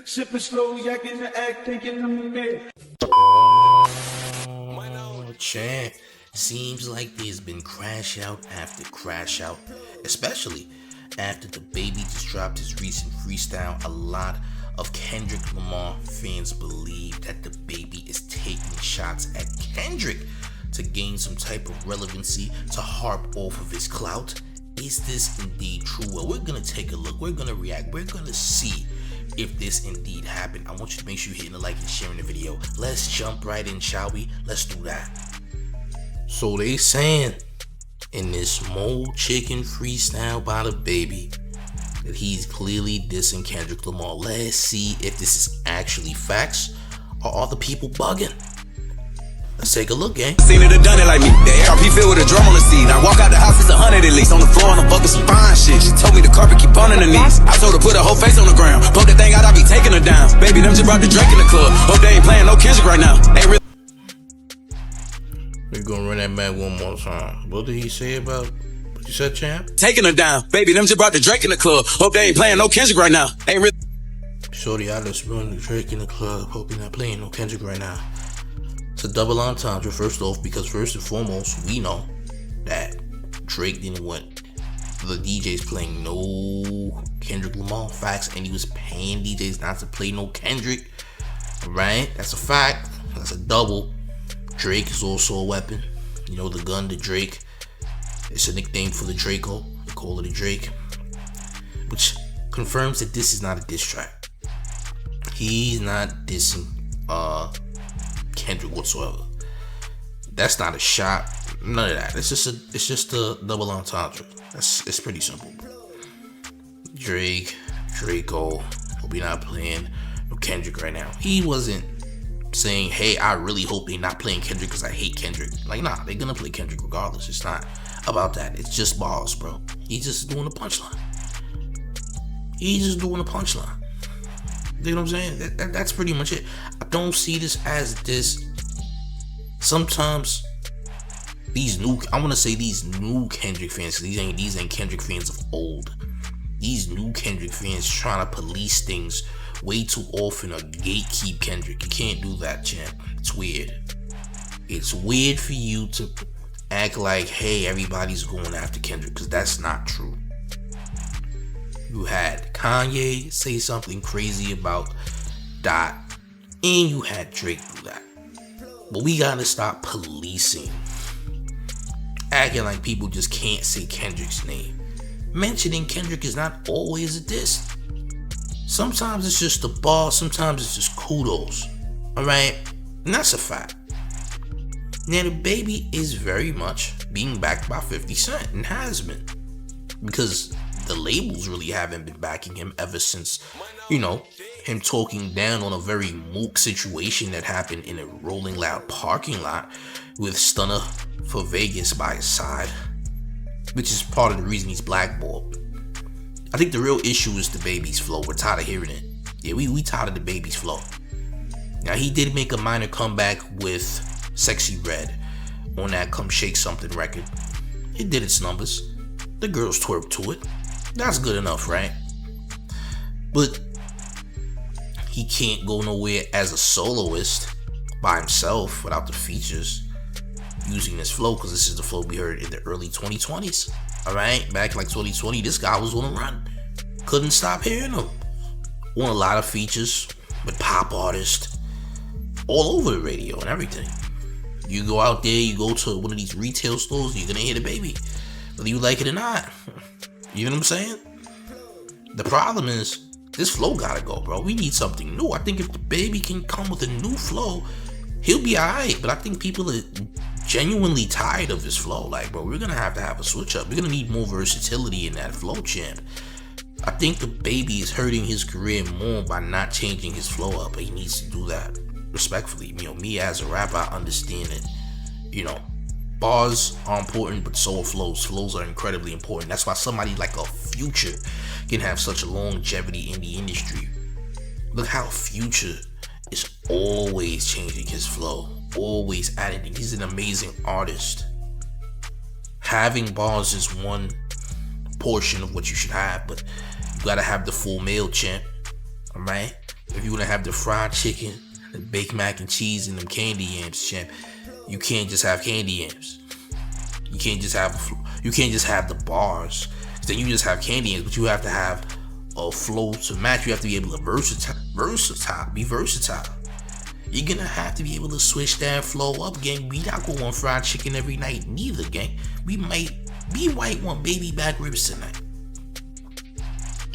Sipping slow, yakking the act, thinking I'm a man. Oh, champ. Seems like there's been crash out after crash out, especially after Dababy just dropped his recent freestyle. A lot of Kendrick Lamar fans believe that Dababy is taking shots at Kendrick to gain some type of relevancy, to harp off of his clout. Is this indeed true? Well, we're gonna take a look, we're gonna react, we're gonna see if this indeed happened. I want you to make sure you're hitting the like and sharing the video. Let's jump right in, shall we? Let's do that. So they saying in this Mo Chicken freestyle by Dababy that he's clearly dissing Kendrick Lamar. Let's see if this is actually facts or are the people bugging. Let's take a look, gang. Seen it or done it like me. The ARP filled with a drum on the seat. I walk out the house, it's 100 at least. On the floor, and I'm fucking some fine shit. She told me the carpet keep on the knees. I told her put her whole face on the ground. Poke the thing out, I be taking her down. Baby, them just brought the Drake in the club. Hope they ain't playing no Kendrick right now. Ain't really. We're gonna run that back one more time. What did he say about what you said, champ? Taking her down. Baby, them just brought the Drake in the club. Hope they ain't playing no Kendrick right now. Ain't really. Shorty, I just run the Drake in the club. Hope you're not playing no Kendrick right now. It's a double entendre, first off, because first and foremost, we know that Drake didn't want the DJs playing no Kendrick Lamar. Facts, and he was paying DJs not to play no Kendrick. Right? That's a fact. That's a double. Drake is also a weapon. You know, the gun, the Drake. It's a nickname for the Draco. They call it a Drake. Which confirms that this is not a diss track. He's not dissing Kendrick whatsoever. That's not a shot. None of that. It's just a double entendre. It's pretty simple. Draco. Hope you're not playing no Kendrick right now. He wasn't saying, hey, I really hope they're not playing Kendrick because I hate Kendrick. Like, nah, they're gonna play Kendrick regardless. It's not about that. It's just bars, bro. He's just doing a punchline. You know what I'm saying? That's pretty much it. I don't see this as this. Sometimes these new Kendrick fans, these ain't Kendrick fans of old. These new Kendrick fans trying to police things way too often or gatekeep Kendrick. You can't do that, champ. It's weird. It's weird for you to act like, hey, everybody's going after Kendrick, because that's not true. You had Kanye say something crazy about Dot, and you had Drake do that. But we gotta stop policing, acting like people just can't say Kendrick's name. Mentioning Kendrick is not always a diss. Sometimes it's just a bar, sometimes it's just kudos. Alright? And that's a fact. Now, Dababy is very much being backed by 50 Cent and has been. Because the labels really haven't been backing him ever since, you know, him talking down on a very mook situation that happened in a Rolling Loud parking lot with Stunner for Vegas by his side, which is part of the reason he's blackballed. I think the real issue is Dababy's flow. We're tired of hearing it. Yeah, we tired of Dababy's flow. Now, he did make a minor comeback with Sexy Red on that Come Shake Something record. It did its numbers. The girls twerked to it. That's good enough, right? But he can't go nowhere as a soloist by himself without the features using this flow, because this is the flow we heard in the early 2020s. Alright, back like 2020, this guy was on a run. Couldn't stop hearing him. On a lot of features with pop artists all over the radio and everything. You go out there, you go to one of these retail stores, you're gonna hear Dababy, whether you like it or not. You know what I'm saying? The problem is, this flow gotta go, bro. We need something new. I think if Dababy can come with a new flow, he'll be alright. But I think people are genuinely tired of his flow. Like, bro, we're gonna have to have a switch up. We're gonna need more versatility in that flow, champ. I think Dababy is hurting his career more by not changing his flow up, but he needs to do that respectfully. You know, me as a rapper, I understand it. You know, bars are important, but so are flows. Flows are incredibly important. That's why somebody like a Future can have such longevity in the industry. Look how Future is always changing his flow, always adding. He's an amazing artist. Having bars is one portion of what you should have, but you gotta have the full meal, champ. Alright? if you wanna have the fried chicken, the baked mac and cheese, and them candy yams, champ, you can't just have candy yams. You can't just have the bars. Then you just have candy yams, but you have to have a flow to match. You have to be able to be versatile. You're gonna have to be able to switch that flow up, gang. We not gonna want fried chicken every night, neither, gang. We might want baby back ribs tonight.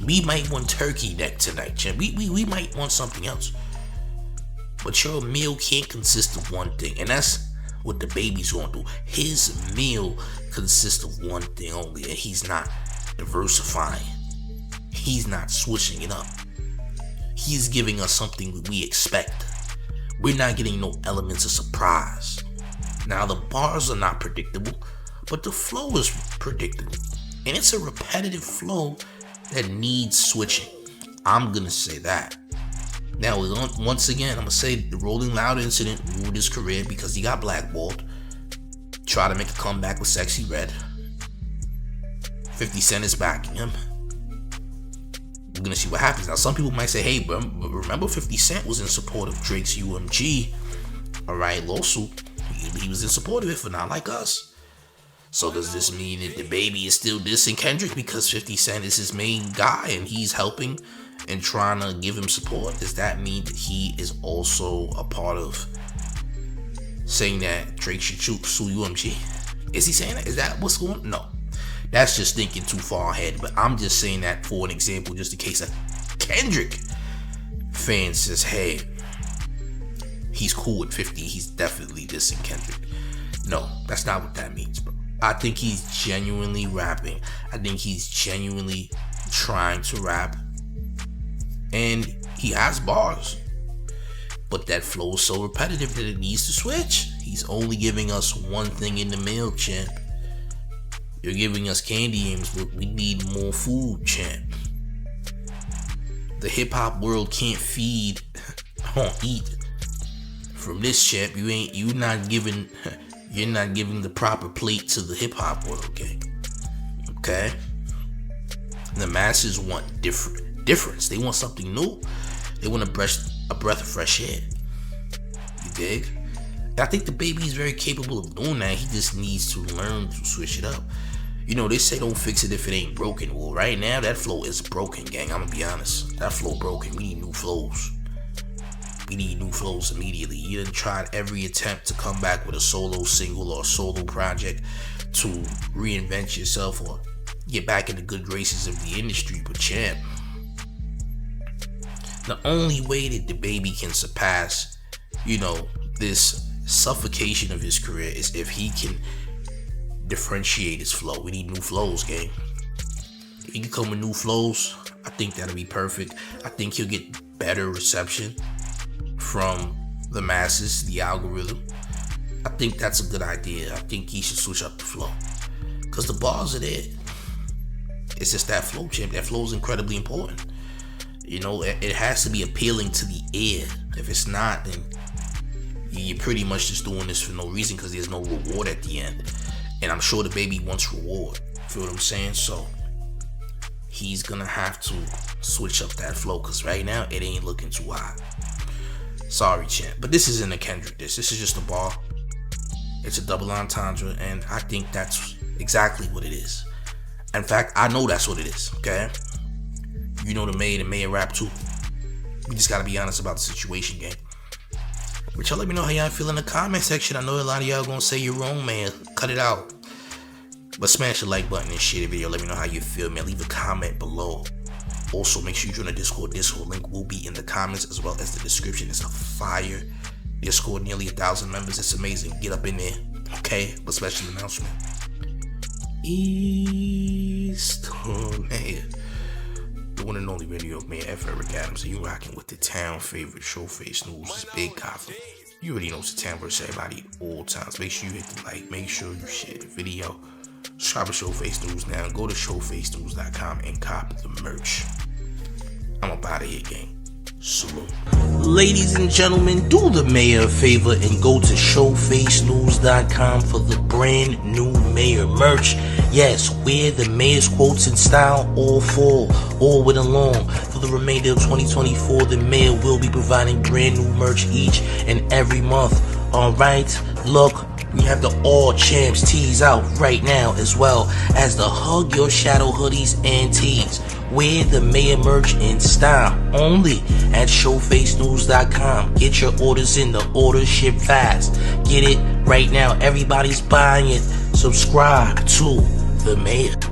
We might want turkey neck tonight, champ. We might want something else. But your meal can't consist of one thing, and that's what Dababy's gonna do. His meal consists of one thing only, and he's not diversifying. He's not switching it up. He's giving us something that we expect. We're not getting no elements of surprise. Now the bars are not predictable, but the flow is predictable. And it's a repetitive flow that needs switching. I'm gonna say that. Now, once again, I'm gonna say the Rolling Loud incident ruined his career because he got blackballed. Try to make a comeback with Sexy Red. 50 Cent is backing him. We're gonna see what happens. Now, some people might say, hey, but remember 50 Cent was in support of Drake's UMG, alright, lawsuit. He was in support of it for Not Like Us. So does this mean that Dababy is still dissing Kendrick because 50 Cent is his main guy and he's helping and trying to give him support? Does that mean that he is also a part of saying that Drake should sue UMG? Is he saying that? Is that what's going on? No. That's just thinking too far ahead. But I'm just saying that for an example, just in case a Kendrick fan says, hey, he's cool with 50. He's definitely dissing Kendrick. No, that's not what that means, bro. I think he's genuinely rapping. I think he's genuinely trying to rap. And he has bars. But that flow is so repetitive that it needs to switch. He's only giving us one thing in the meal, champ. You're giving us candy yams, but we need more food, champ. The hip-hop world can't feed or eat from this, champ. You're not giving the proper plate to the hip-hop world, gang. Okay? The masses want difference. They want something new. They want a breath of fresh air. You dig? And I think Dababy is very capable of doing that. He just needs to learn to switch it up. You know, they say don't fix it if it ain't broken. Well, right now, that flow is broken, gang. I'm gonna be honest. That flow broken. We need new flows. We need new flows immediately. You done tried every attempt to come back with a solo single or a solo project to reinvent yourself or get back in the good graces of the industry. But champ, the only way that Dababy can surpass, you know, this suffocation of his career is if he can differentiate his flow. We need new flows, gang. If he can come with new flows, I think that'll be perfect. I think he'll get better reception from the masses, the algorithm. I think that's a good idea. I think he should switch up the flow. Because the bars are there. It's just that flow, champ. That flow is incredibly important. You know, it has to be appealing to the ear. If it's not, then you're pretty much just doing this for no reason because there's no reward at the end. And I'm sure Dababy wants reward. Feel what I'm saying? So he's gonna have to switch up that flow because right now it ain't looking too hot. Sorry, champ. But this isn't a Kendrick diss. This is just a bar. It's a double entendre, and I think that's exactly what it is. In fact, I know that's what it is, okay? You know the May rap too. We just gotta be honest about the situation, gang. But y'all let me know how y'all feel in the comment section. I know a lot of y'all gonna say you're wrong, man. Cut it out. But smash the like button and share the video. Let me know how you feel, man. Leave a comment below. Also, make sure you join the Discord. Discord link will be in the comments as well as the description. It's a fire Discord, nearly 1,000 members. It's amazing. Get up in there, okay? But special announcement. Man. The one and only radio man, F. Eric Adams, and you rocking with the town favorite Showface News. It's Big Coffee. You already know it's the town versus everybody at all times. Make sure you hit the like. Make sure you share the video. Subscribe to Showface News now. Go to showfacenews.com and cop the merch. I'm up out of here, gang. Salute. Ladies and gentlemen, do the mayor a favor and go to showfacenews.com for the brand new mayor merch. Yes, wear the mayor's quotes in style all fall, all winter long. For the remainder of 2024, the mayor will be providing brand new merch each and every month. Alright, look, we have the All Champs tees out right now, as well as the Hug Your Shadow hoodies and tees. Wear the mayor merch in style only at showfacenews.com. Get your orders in, the orders ship fast. Get it right now. Everybody's buying it. Subscribe to the mayor.